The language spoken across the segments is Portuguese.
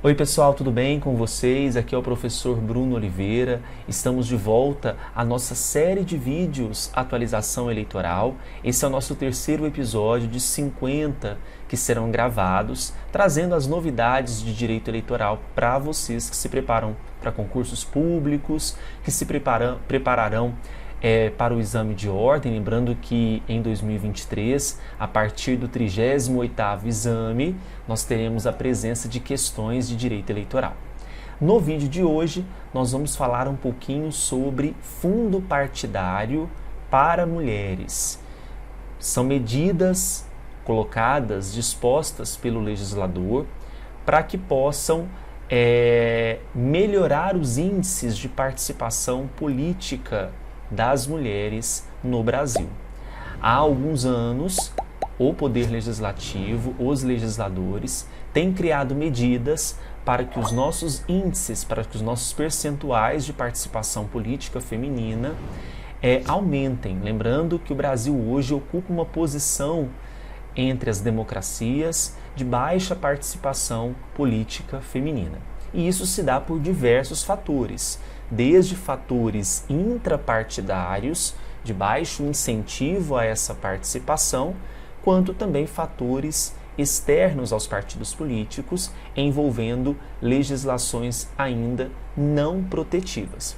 Oi pessoal, tudo bem com vocês? Aqui é o professor Bruno Oliveira. Estamos de volta à nossa série de vídeos Atualização Eleitoral. Esse é o nosso terceiro episódio de 50 que serão gravados, trazendo as novidades de direito eleitoral para vocês que se preparam para concursos públicos, que se prepararão para o exame de ordem. Lembrando que em 2023, a partir do 38º exame, nós teremos a presença de questões de direito eleitoral. No vídeo de hoje, nós vamos falar um pouquinho sobre fundo partidário para mulheres. São medidas colocadas, dispostas pelo legislador, para que possam melhorar os índices de participação política das mulheres no Brasil. Há alguns anos, o Poder Legislativo, os legisladores, têm criado medidas para que os nossos índices, para que os nossos percentuais de participação política feminina aumentem. Lembrando que o Brasil hoje ocupa uma posição entre as democracias de baixa participação política feminina. E isso se dá por diversos fatores, desde fatores intrapartidários, de baixo incentivo a essa participação, quanto também fatores externos aos partidos políticos, envolvendo legislações ainda não protetivas.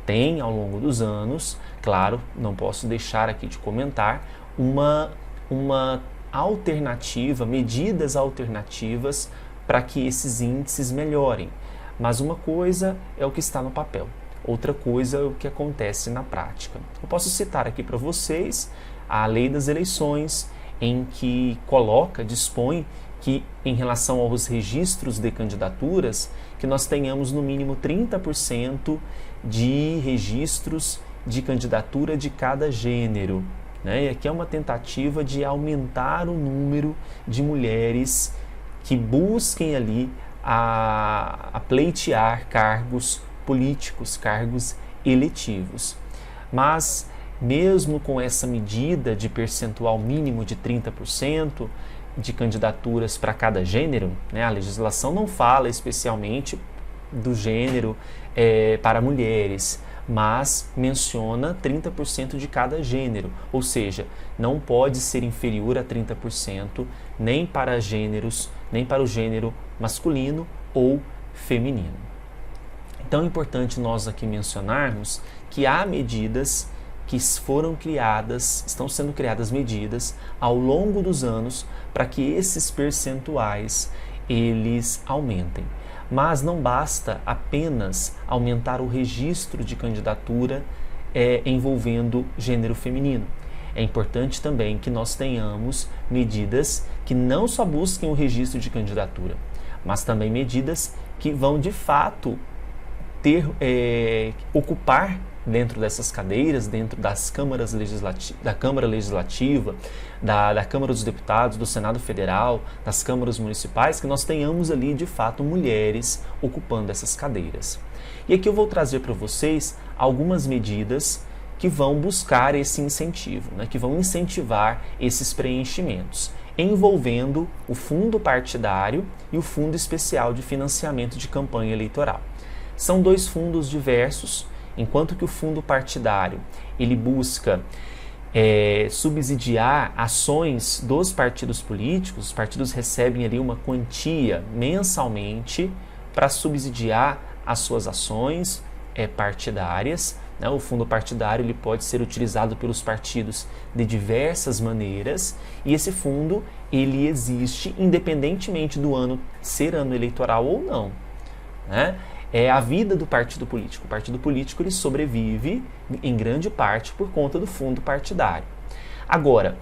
Tem, ao longo dos anos, claro, não posso deixar aqui de comentar, uma alternativa, medidas alternativas para que esses índices melhorem. Mas uma coisa é o que está no papel, outra coisa é o que acontece na prática. Eu posso citar aqui para vocês a Lei das Eleições, em que dispõe que, em relação aos registros de candidaturas, que nós tenhamos no mínimo 30% de registros de candidatura de cada gênero. E aqui é uma tentativa de aumentar o número de mulheres que busquem ali a pleitear cargos políticos, cargos eletivos. Mas, mesmo com essa medida de percentual mínimo de 30% de candidaturas para cada gênero, a legislação não fala especialmente do gênero para mulheres, mas menciona 30% de cada gênero, ou seja, não pode ser inferior a 30% nem para gêneros, nem para o gênero masculino ou feminino. Então é importante nós aqui mencionarmos que há medidas que foram criadas, estão sendo criadas medidas ao longo dos anos para que esses percentuais eles aumentem. Mas não basta apenas aumentar o registro de candidatura envolvendo gênero feminino. É importante também que nós tenhamos medidas que não só busquem o registro de candidatura, mas também medidas que vão de fato ocupar dentro dessas cadeiras, dentro das câmaras da Câmara Legislativa, da Câmara dos Deputados, do Senado Federal, das câmaras municipais, que nós tenhamos ali de fato mulheres ocupando essas cadeiras. E aqui eu vou trazer para vocês algumas medidas que vão buscar esse incentivo, que vão incentivar esses preenchimentos, envolvendo o fundo partidário e o Fundo Especial de Financiamento de Campanha Eleitoral. São dois fundos diversos. Enquanto que o fundo partidário ele busca subsidiar ações dos partidos políticos, os partidos recebem ali uma quantia mensalmente para subsidiar as suas ações partidárias. O fundo partidário ele pode ser utilizado pelos partidos de diversas maneiras, e esse fundo ele existe independentemente do ano ser ano eleitoral ou não. É a vida do partido político. O partido político ele sobrevive em grande parte por conta do fundo partidário. Agora,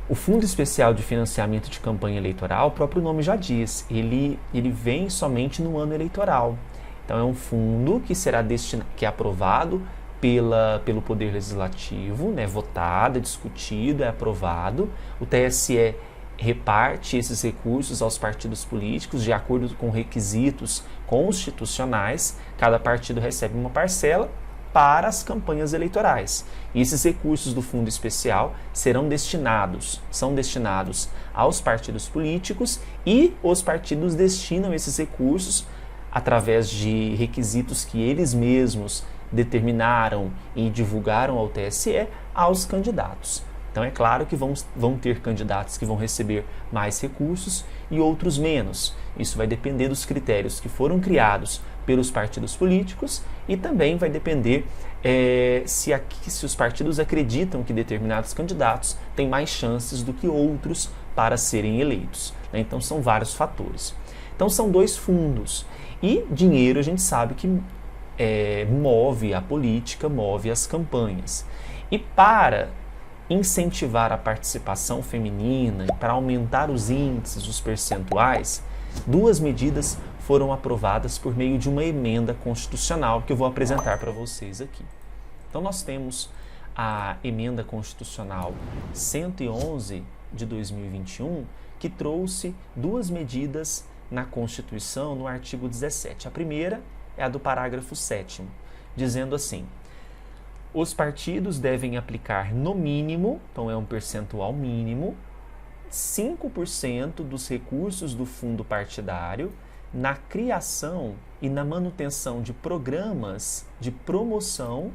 o Fundo Especial de Financiamento de Campanha Eleitoral, o próprio nome já diz, ele vem somente no ano eleitoral. Então é um fundo que é aprovado pelo Poder Legislativo, votado, é discutido, é aprovado. O TSE reparte esses recursos aos partidos políticos de acordo com requisitos constitucionais. Cada partido recebe uma parcela para as campanhas eleitorais. E esses recursos do fundo especial são destinados aos partidos políticos, e os partidos destinam esses recursos através de requisitos que eles mesmos determinaram e divulgaram ao TSE, aos candidatos. Então é claro que vão ter candidatos que vão receber mais recursos e outros menos. Isso vai depender dos critérios que foram criados pelos partidos políticos e também vai depender se os partidos acreditam que determinados candidatos têm mais chances do que outros para serem eleitos. Né? Então são vários fatores. Então são 2 fundos. E dinheiro a gente sabe que move a política, move as campanhas. E para incentivar a participação feminina e para aumentar os índices, os percentuais, 2 medidas foram aprovadas por meio de uma emenda constitucional que eu vou apresentar para vocês aqui. Então nós temos a emenda constitucional 111 de 2021, que trouxe 2 medidas na Constituição, no artigo 17. A primeira é a do parágrafo 7º, dizendo assim: os partidos devem aplicar no mínimo, então é um percentual mínimo, 5% dos recursos do fundo partidário na criação e na manutenção de programas de promoção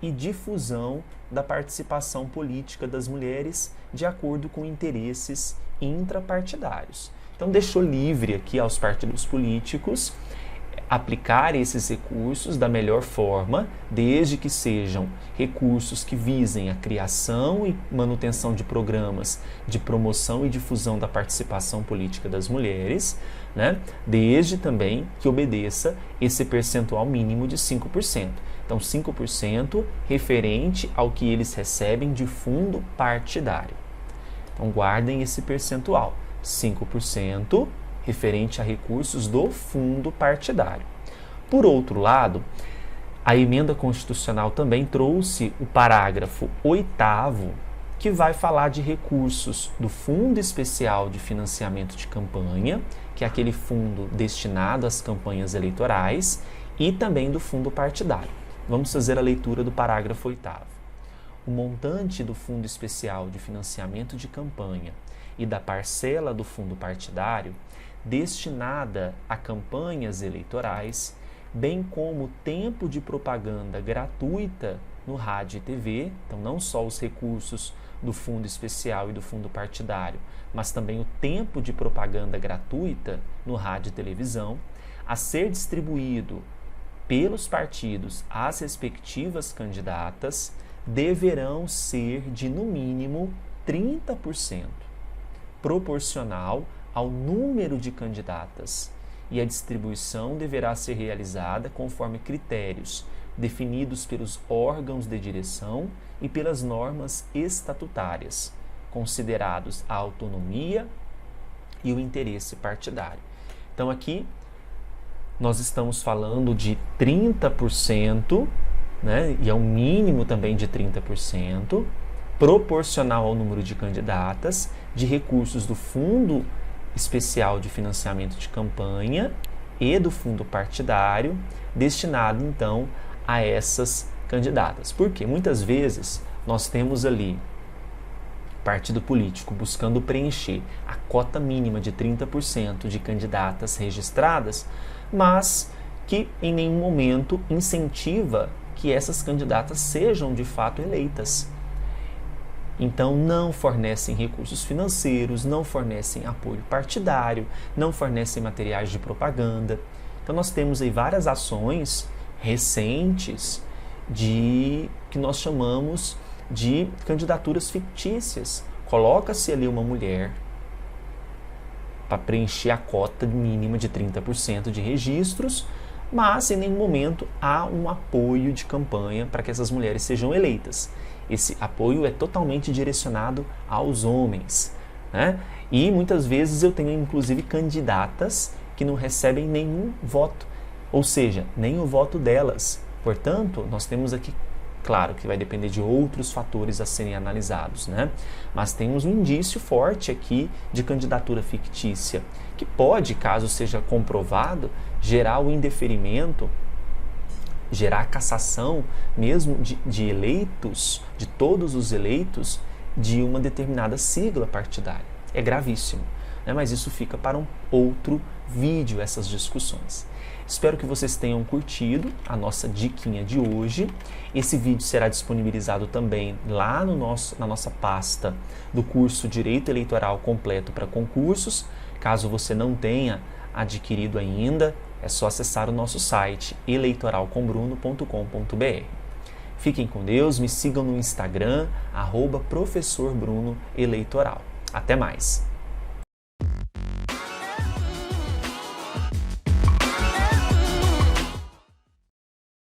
e difusão da participação política das mulheres de acordo com interesses intrapartidários. Então deixou livre aqui aos partidos políticos aplicar esses recursos da melhor forma, desde que sejam recursos que visem a criação e manutenção de programas de promoção e difusão da participação política das mulheres, né? Desde também que obedeça esse percentual mínimo de 5%. Então, 5% referente ao que eles recebem de fundo partidário. Então, guardem esse percentual, 5% referente a recursos do fundo partidário. Por outro lado, a emenda constitucional também trouxe o parágrafo 8º, que vai falar de recursos do Fundo Especial de Financiamento de Campanha, que é aquele fundo destinado às campanhas eleitorais, e também do fundo partidário. Vamos fazer a leitura do parágrafo 8º. O montante do Fundo Especial de Financiamento de Campanha e da parcela do fundo partidário destinada a campanhas eleitorais, bem como tempo de propaganda gratuita no rádio e TV, então não só os recursos do fundo especial e do fundo partidário, mas também o tempo de propaganda gratuita no rádio e televisão, a ser distribuído pelos partidos às respectivas candidatas, deverão ser de no mínimo 30%, proporcional ao número de candidatas, e a distribuição deverá ser realizada conforme critérios definidos pelos órgãos de direção e pelas normas estatutárias, considerados a autonomia e o interesse partidário. Então aqui nós estamos falando de 30%, né, e é um mínimo também de 30%, proporcional ao número de candidatas, de recursos do Fundo Especial de Financiamento de Campanha e do fundo partidário, destinado então a essas candidatas. Porque muitas vezes nós temos ali partido político buscando preencher a cota mínima de 30% de candidatas registradas, mas que em nenhum momento incentiva que essas candidatas sejam de fato eleitas. Então, não fornecem recursos financeiros, não fornecem apoio partidário, não fornecem materiais de propaganda. Então, nós temos aí várias ações recentes que nós chamamos de candidaturas fictícias. Coloca-se ali uma mulher para preencher a cota mínima de 30% de registros, mas em nenhum momento há um apoio de campanha para que essas mulheres sejam eleitas. Esse apoio é totalmente direcionado aos homens, né? E muitas vezes eu tenho inclusive candidatas que não recebem nenhum voto, ou seja, nem o voto delas. Portanto, nós temos aqui, claro que vai depender de outros fatores a serem analisados, né? Mas temos um indício forte aqui de candidatura fictícia, que pode, caso seja comprovado, gerar o indeferimento, gerar a cassação mesmo de eleitos, de todos os eleitos, de uma determinada sigla partidária. É gravíssimo, né? Mas isso fica para um outro vídeo, essas discussões. Espero que vocês tenham curtido a nossa diquinha de hoje. Esse vídeo será disponibilizado também lá na nossa pasta do curso Direito Eleitoral Completo para Concursos. Caso você não tenha adquirido ainda, é só acessar o nosso site eleitoralcombruno.com.br. Fiquem com Deus, me sigam no Instagram, @professorbrunoeleitoral. Até mais!